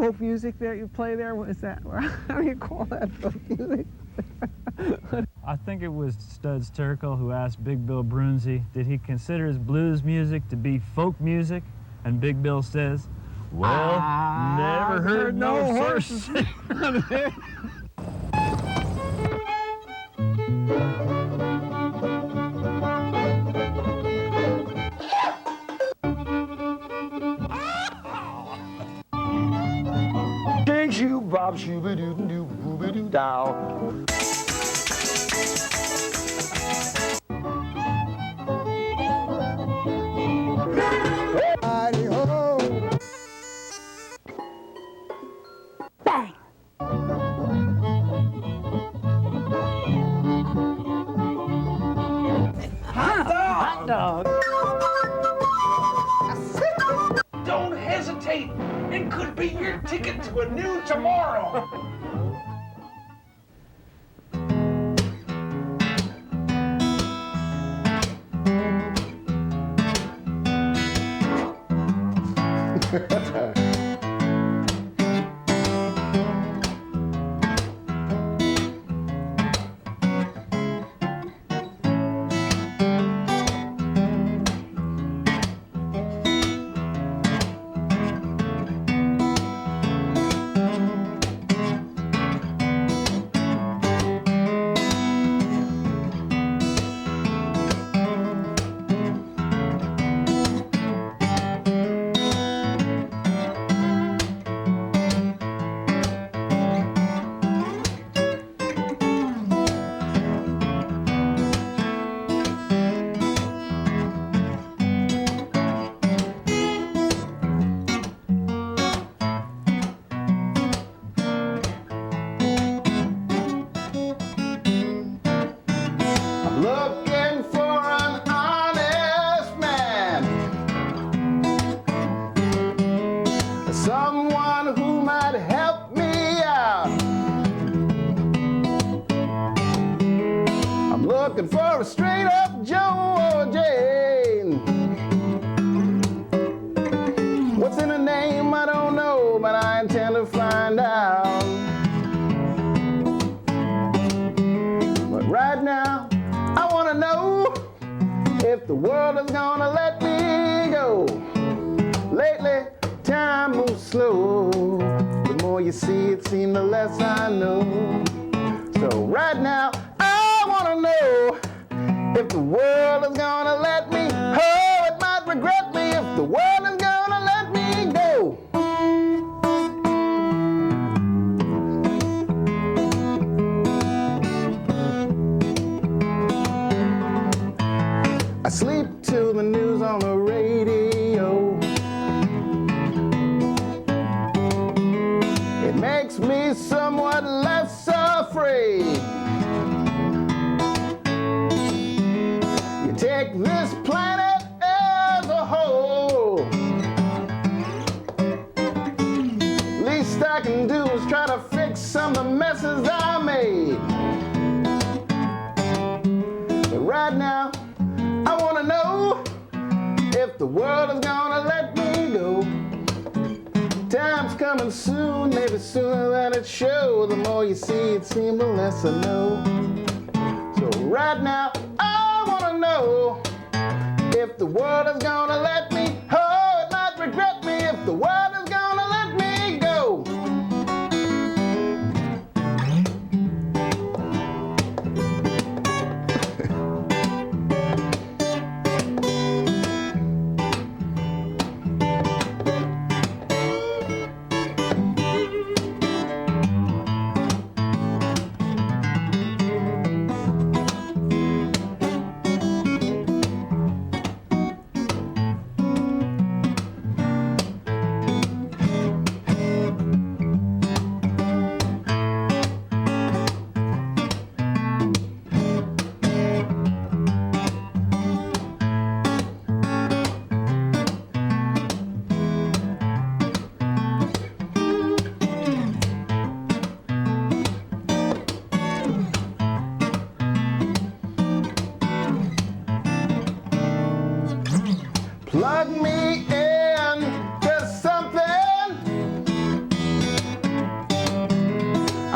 folk music that you play there? What is that? How do you call that folk music? I think it was Studs Terkel who asked Big Bill Brunzi, did he consider his blues music to be folk music? And Big Bill says, well, never heard no horses. Shoo bob shooby doo doo booby doo dow. Bang! Hot dog! Don't hesitate. It could be your ticket to a new tomorrow. Looking for an honest man, someone who might help me out. I'm looking for a straight up Joe or Jane. What's in a name I don't know, but I intend to find out. But right now I want to know if the world is gonna let me go. Lately, time moves slow. The more you see, it seems the less I know. So right now, I want to know if the world is gonna let me. Oh, it might regret me if the world is gonna let me go. I sleep to the news on the radio. It makes me somewhat less afraid. You take this planet as a whole. Least I can do is try to fix some of the messes I made. But right now, I want to know if the world is gonna let me go. Time's coming soon, maybe sooner than it shows. The more you see, it seems the less I know. So right now, I want to know if the world is gonna let me. Oh, it might regret me if the world is gonna let me go.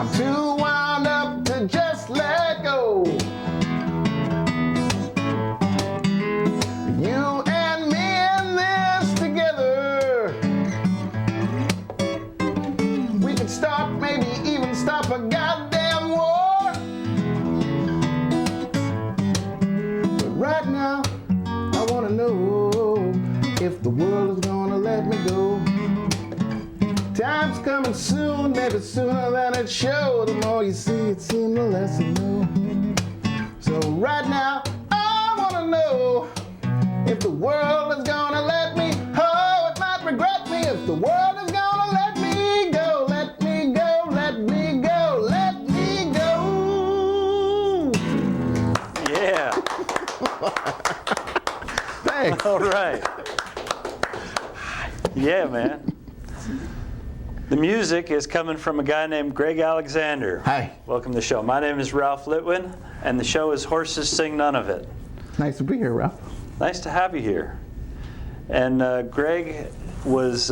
I'm too wound up to just let go. You and me in this together. We could start, maybe even stop a goddamn war. But right now, I wanna know if the world is gonna let me go. Time's coming soon, maybe sooner than it showed. The more you see, it seems the less you know. So right now, I wanna know if the world is gonna let me. Oh, it might regret me if the world is gonna let me go. Let me go, let me go, let me go. Yeah. Thanks. All right. Yeah, man. The music is coming from a guy named Greg Alexander. Hi. Welcome to the show. My name is Ralph Litwin, and the show is Horses Sing None of It. Nice to be here, Ralph. Nice to have you here. And Greg was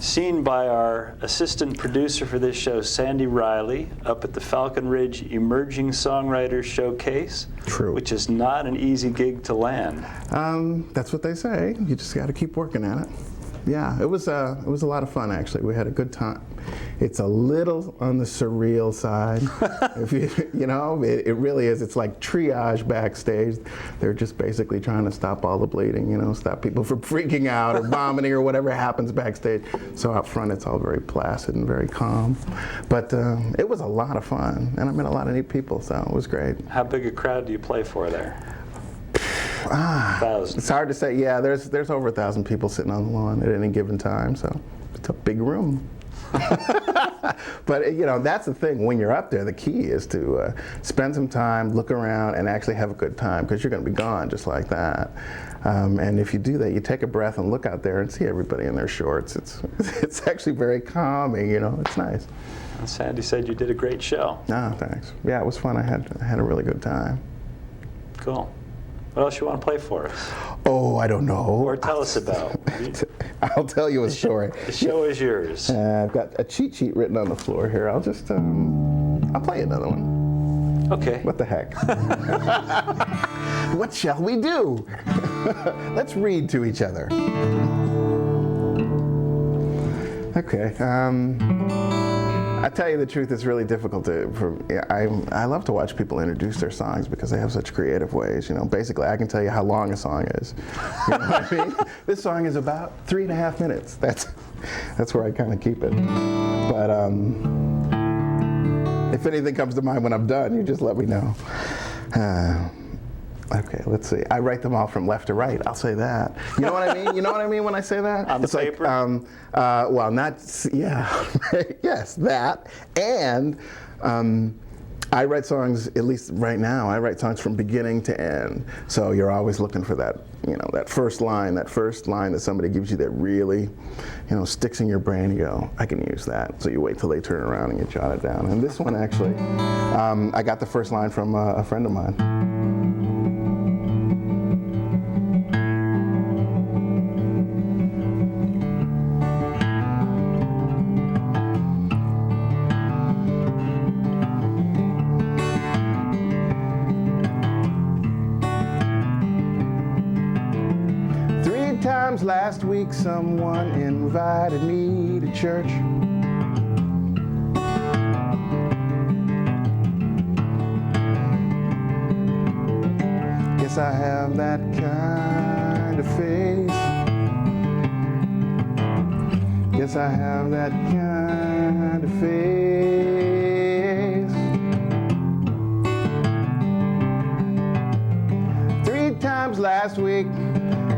seen by our assistant producer for this show, Sandie Reilly, up at the Falcon Ridge Emerging Songwriters Showcase. True. Which is not an easy gig to land. That's what they say. You just got to keep working at it. Yeah, it was a lot of fun, actually. We had a good time. It's a little on the surreal side. If you know, it really is. It's like triage backstage. They're just basically trying to stop all the bleeding, you know, stop people from freaking out or vomiting or whatever happens backstage. So out front, it's all very placid and very calm. But it was a lot of fun, and I met a lot of neat people, so it was great. How big a crowd do you play for there? It's hard to say. Yeah, there's over 1,000 people sitting on the lawn at any given time, so it's a big room. But you know, that's the thing. When you're up there, the key is to spend some time, look around, and actually have a good time, because you're going to be gone just like that. And if you do that, you take a breath and look out there and see everybody in their shorts. It's actually very calming. You know, it's nice. Well, Sandie said you did a great show. Ah, thanks. Yeah, it was fun. I had a really good time. Cool. What else you want to play for us? Oh, I don't know. Or tell us about. I'll tell you a story. The show is yours. I've got a cheat sheet written on the floor here. I'll just, I'll play another one. Okay. What the heck? What shall we do? Let's read to each other. Okay. I tell you the truth, it's really difficult I love to watch people introduce their songs because they have such creative ways. You know, basically, I can tell you how long a song is. You know what I mean? This song is about 3.5 minutes. That's where I kind of keep it. But if anything comes to mind when I'm done, you just let me know. Okay, let's see. I write them all from left to right. I'll say that. You know what I mean? You know what I mean when I say that? On the paper? Like, well, not, yeah. Yes, that. And I write songs, at least right now, I write songs from beginning to end. So you're always looking for that, you know, that first line that somebody gives you that really, you know, sticks in your brain. You go, I can use that. So you wait till they turn around and you jot it down. And this one, actually, I got the first line from a friend of mine. 3 times last week, someone invited me to church. Guess I have that kind of face. Guess I have that kind of face. 3 times last week,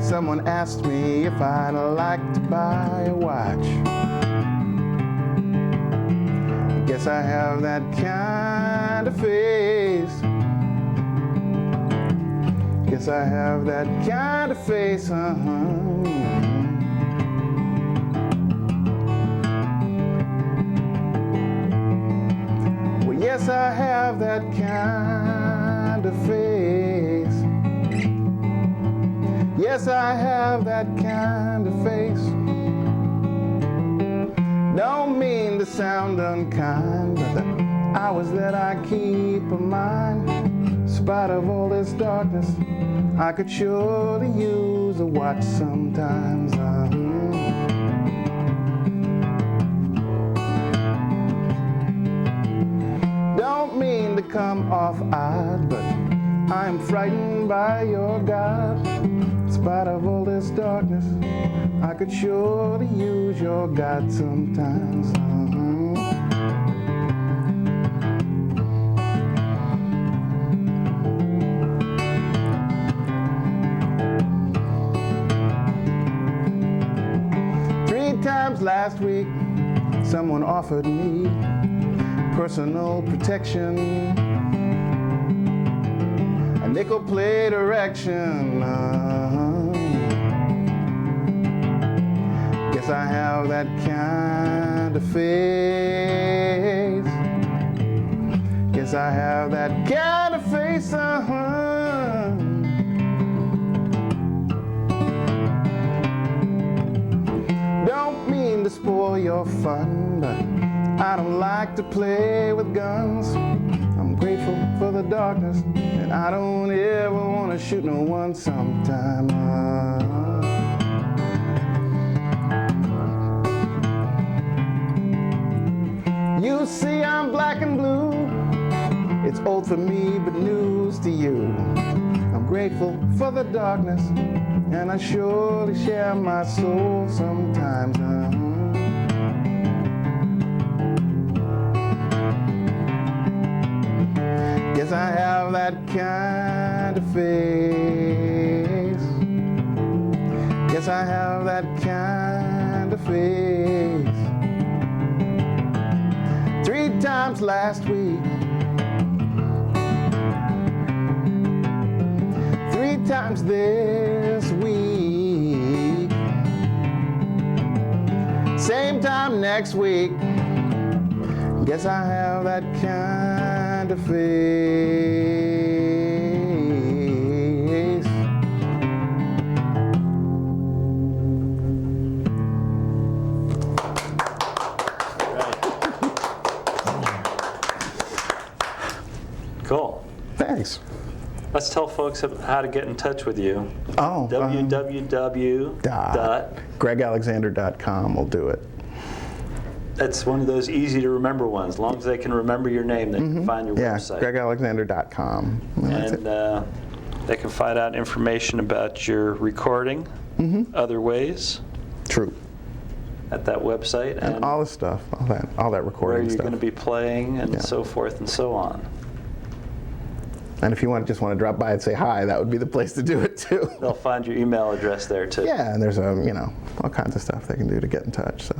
someone asked me if I'd like to buy a watch. Guess I have that kind of face. Guess I have that kind of face, Well, yes, I have that kind of face. Yes, I have that kind of face. Don't mean mean to sound unkind, but the hours that I keep of mine, in spite of all this darkness, I could surely use a watch sometimes. Don't mean to come off odd, but I'm frightened by your God. In spite of all this darkness, I could surely use your God sometimes. 3 times last week, someone offered me personal protection, a nickel plate erection. Guess I have that kind of face. Guess I have that kind of face. Don't mean to spoil your fun, but I don't like to play with guns. I'm grateful for the darkness, and I don't ever want to shoot no one sometime. You see I'm black and blue. It's old for me, but news to you. I'm grateful for the darkness, and I surely share my soul sometimes. Guess I have that kind of face. Guess I have that kind of face. 3 times last week. 3 times this week. Same time next week. Guess I have that kind of face. Cool. Thanks. Let's tell folks how to get in touch with you. Oh. www.gregalexander.com will do it. That's one of those easy to remember ones. As long as they can remember your name, they can find your website. gregalexander.com. And they can find out information about your recording, other ways. True. At that website. And all the stuff, all that recording where stuff. you're going to be playing and so forth and so on. And if you just want to drop by and say hi, that would be the place to do it too. They'll find your email address there too. Yeah, and there's all kinds of stuff they can do to get in touch. So,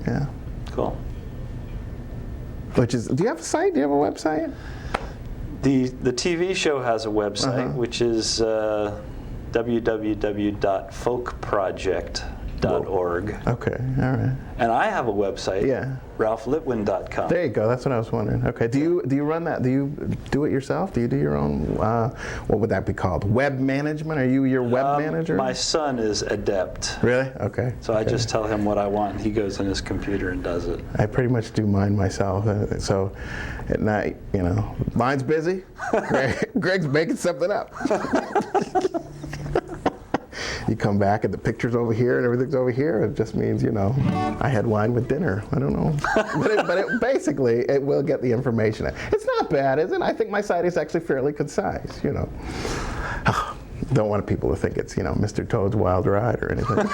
yeah. Cool. Do you have a site? Do you have a website? The TV show has a website, which is www.folkproject.org. Okay, all right. And I have a website, ralphlitwin.com. There you go. That's what I was wondering. Okay. Do you run that? Do you do it yourself? Do you do your own? What would that be called? Web management? Are you your web manager? My son is adept. Really? Okay. So I just tell him what I want, and he goes on his computer and does it. I pretty much do mine myself. So at night, mine's busy. Greg's making something up. You come back and the picture's over here and everything's over here. It just means, I had wine with dinner. I don't know. but basically, it will get the information. It's not bad, is it? I think my site is actually fairly concise, Don't want people to think it's, Mr. Toad's Wild Ride or anything.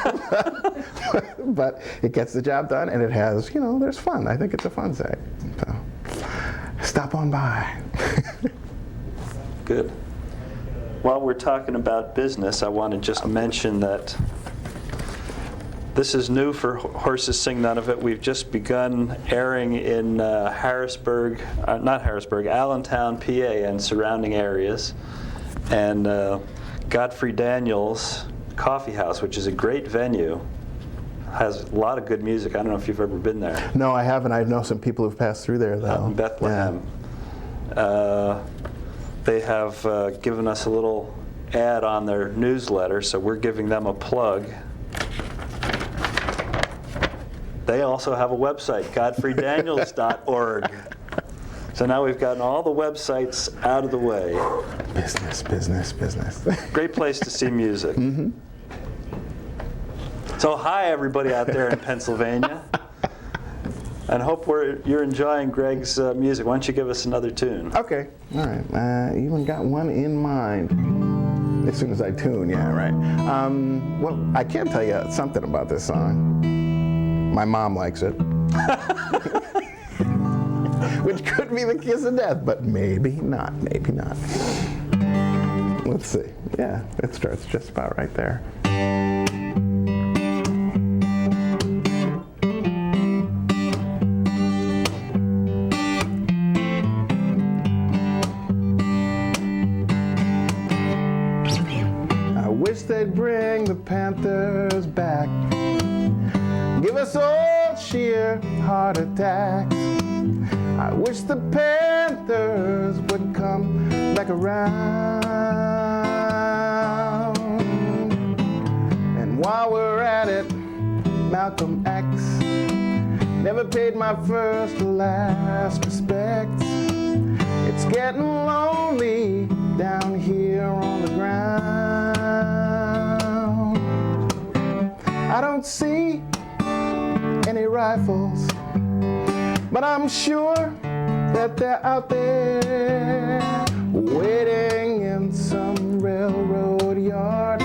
But it gets the job done, and it has, there's fun. I think it's a fun site. So stop on by. Good. While we're talking about business, I want to just mention that this is new for Horses Sing None of It. We've just begun airing in Allentown, PA, and surrounding areas. And Godfrey Daniels Coffee House, which is a great venue, has a lot of good music. I don't know if you've ever been there. No, I haven't. I know some people who've passed through there, though. Out in Bethlehem. Yeah. They have given us a little ad on their newsletter, so we're giving them a plug. They also have a website, godfreydaniels.org. So now we've gotten all the websites out of the way. Business, business, business. Great place to see music. Mm-hmm. So hi, everybody out there in Pennsylvania. And hope you're enjoying Greg's music. Why don't you give us another tune? Okay, all right. I even got one in mind. As soon as I tune, yeah, right. Well, I can tell you something about this song. My mom likes it. Which could be the kiss of death, but maybe not, maybe not. Let's see. Yeah, it starts just about right there. I wish they'd bring the Panthers back. Give us all sheer heart attacks. I wish the Panthers would come back around. And while we're at it, Malcolm X never paid my first or last respects. It's getting lonely down here on the ground. I don't see any rifles, but I'm sure that they're out there waiting in some railroad yard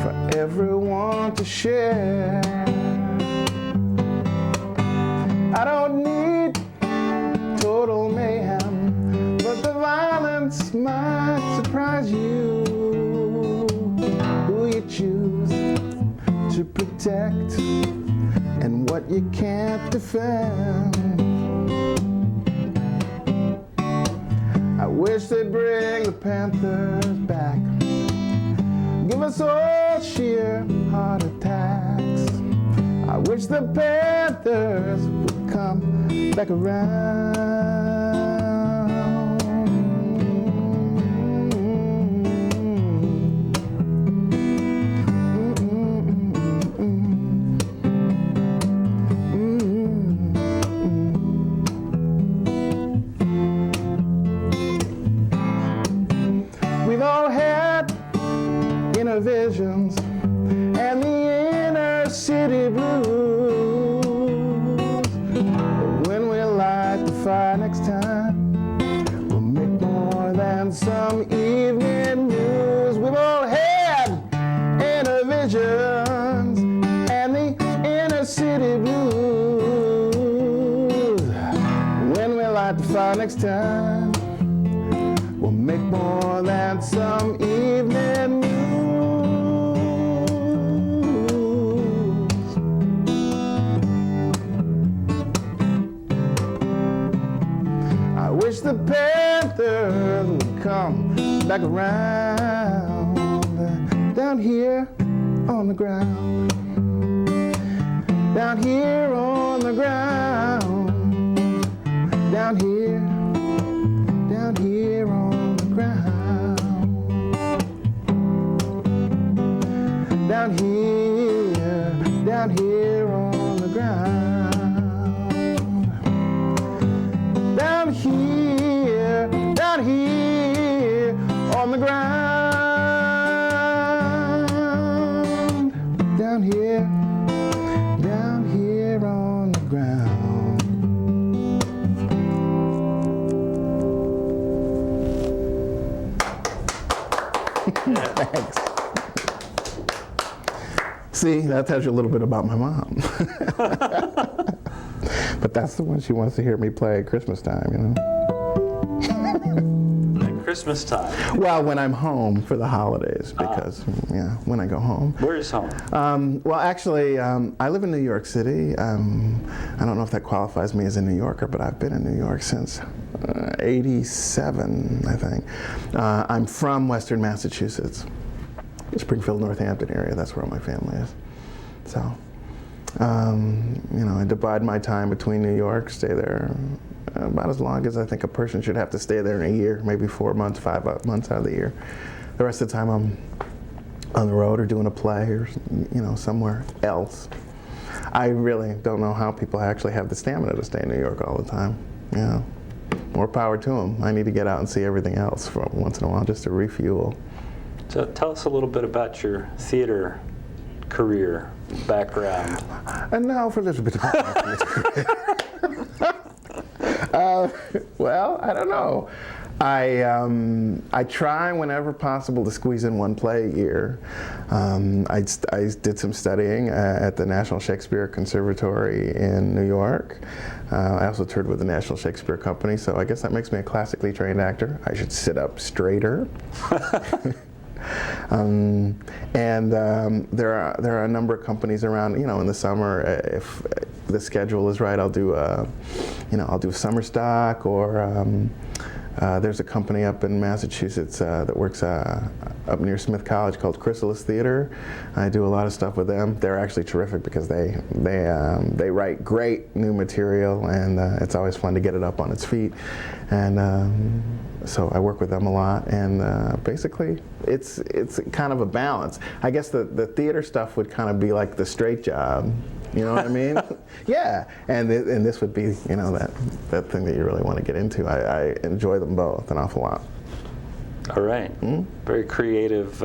for everyone to share. I don't need total mayhem, but the violence might surprise you. Who you choose to protect and what you can't defend. I wish they'd bring the Panthers back. Give us all sheer heart attacks. I wish the Panthers would come back around. Visions and the inner city blues. But when we light the fire next time, we'll make more than some evening news. We've all had inner visions and the inner city blues. When we light the fire next time, we'll make more than some evening news. I wish the Panthers would come back around. Down here on the ground. Down here on the ground. Down here on the ground. Down here on the ground. Down here on the ground. Down here on the ground. Thanks. See, that tells you a little bit about my mom. But that's the one she wants to hear me play at Christmas time, you know. At Christmas time? Well, when I'm home for the holidays, because, yeah, when I go home. Where is home? Well, actually, I live in New York City. I don't know if that qualifies me as a New Yorker, but I've been in New York since 87, I think. I'm from Western Massachusetts, Springfield, Northampton area. That's where all my family is. So, you know, I divide my time between New York, stay there about as long as I think a person should have to stay there in a year, maybe 4 months, 5 months out of the year. The rest of the time I'm on the road or doing a play or, you know, somewhere else. I really don't know how people actually have the stamina to stay in New York all the time. Yeah, more power to them. I need to get out and see everything else for once in a while just to refuel. So tell us a little bit about your theater career background. And now for a little bit about my theater career. Well, I don't know. I try whenever possible to squeeze in one play a year. I did some studying at the National Shakespeare Conservatory in New York. I also toured with the National Shakespeare Company, so I guess that makes me a classically trained actor. I should sit up straighter. There are a number of companies around. You know, in the summer, if the schedule is right, I'll do I'll do summer stock, or there's a company up in Massachusetts that works up near Smith College called Chrysalis Theater. I do a lot of stuff with them. They're actually terrific because they write great new material, and it's always fun to get it up on its feet. And so I work with them a lot, and basically it's kind of a balance. I guess the theater stuff would kind of be like the straight job. You know what I mean? Yeah, and this would be, you know, that thing that you really want to get into. I enjoy them both an awful lot. All right. Very creative.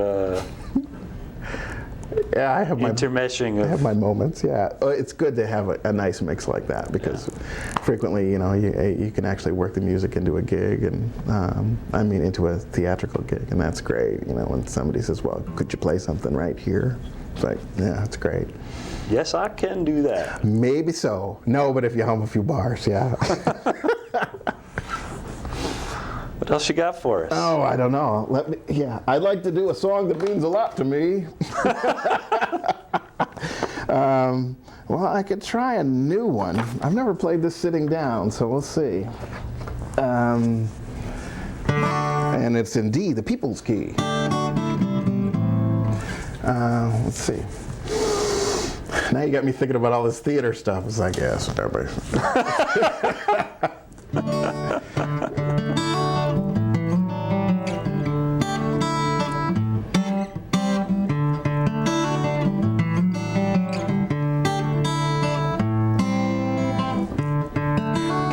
Yeah, I have intermeshing. I have my moments. Yeah, it's good to have a nice mix like that, because frequently, you know, you can actually work the music into a gig, and I mean into a theatrical gig, and that's great. You know, when somebody says, "Well, could you play something right here?" It's like, yeah, it's great. Yes, I can do that. Maybe so. No, but if you hum a few bars, yeah. What else you got for us? Oh, I don't know. I'd like to do a song that means a lot to me. Well, I could try a new one. I've never played this sitting down, so we'll see. And it's in D, the people's key. Let's see. Now you got me thinking about all this theater stuff. It's like, yes, whatever.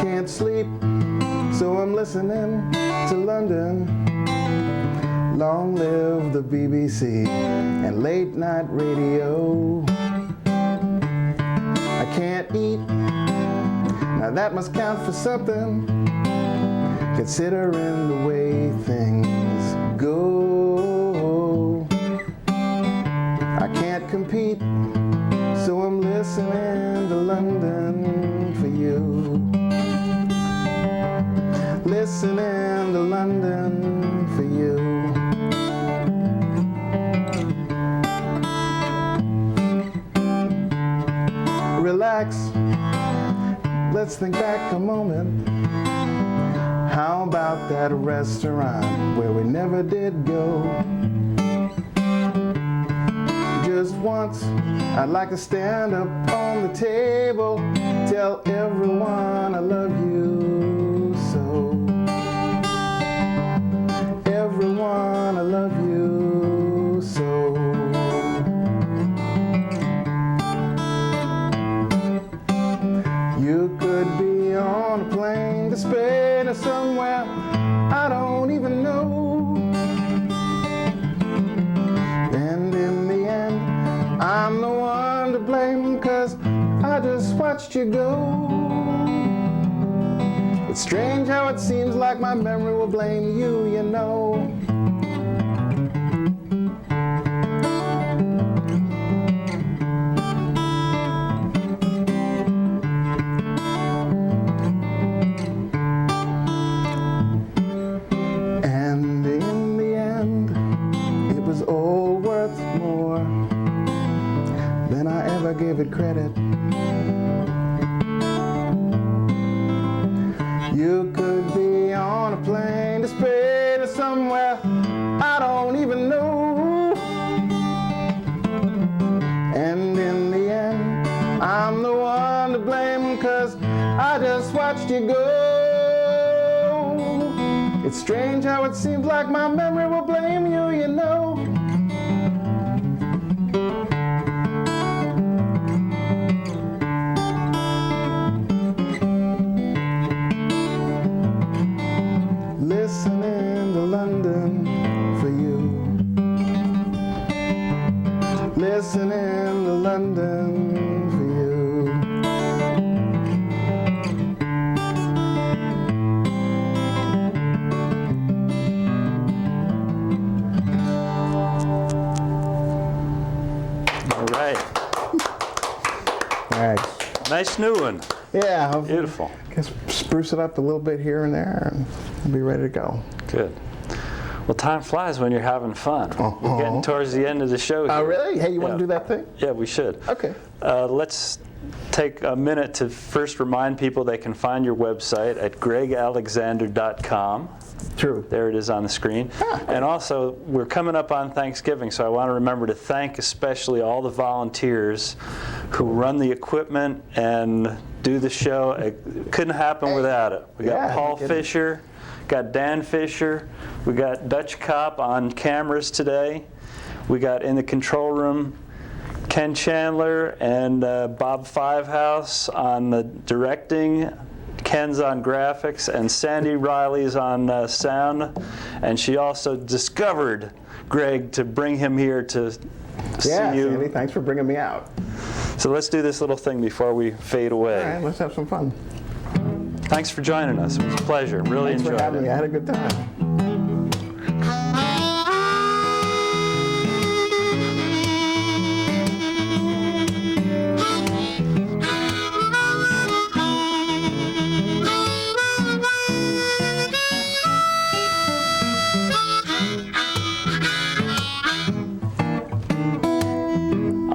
Can't sleep, so I'm listening to London. Long live the BBC and late night radio. I can't eat, now that must count for something, considering the way things go. I can't compete, so I'm listening to London for you. Listening to London for you. Relax, let's think back a moment. How about that restaurant where we never did go? Just once, I'd like to stand up on the table, tell everyone I love you so. Everyone I love you so. You could be on a plane to Spain or somewhere I don't even know. And in the end, I'm the one to blame, 'cause I just watched you go. It's strange how it seems like my memory will blame you, you know. Give it credit. You could be on a plane to Spain or somewhere I don't even know. And in the end, I'm the one to blame, 'cause I just watched you go. It's strange how it seems like my memory will blame you, you know. nice new one. Yeah. Beautiful. Just spruce it up a little bit here and there, and we'll be ready to go. Good. Well, time flies when you're having fun. We're getting towards the end of the show here. Oh, really? Hey, you want to do that thing? Yeah, we should. Okay. Let's take a minute to first remind people they can find your website at gregalexander.com. True. There it is on the screen. And also, we're coming up on Thanksgiving, so I want to remember to thank especially all the volunteers who run the equipment and do the show. It couldn't happen without it. We got Paul Fisher, got Dan Fisher, we got Dutch Cop on cameras today, we got in the control room Ken Chandler and Bob Fivehouse on the directing. Ken's on graphics, and Sandie Reilly's on sound, and she also discovered Greg to bring him here to see you. Sandy, thanks for bringing me out. So let's do this little thing before we fade away. All right, let's have some fun. Thanks for joining us. It was a pleasure. Really Thanks enjoyed for having it. me. I had a good time.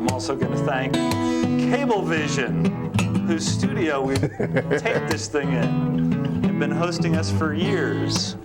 Also going to thank Cablevision, whose studio we taped this thing in. They've been hosting us for years.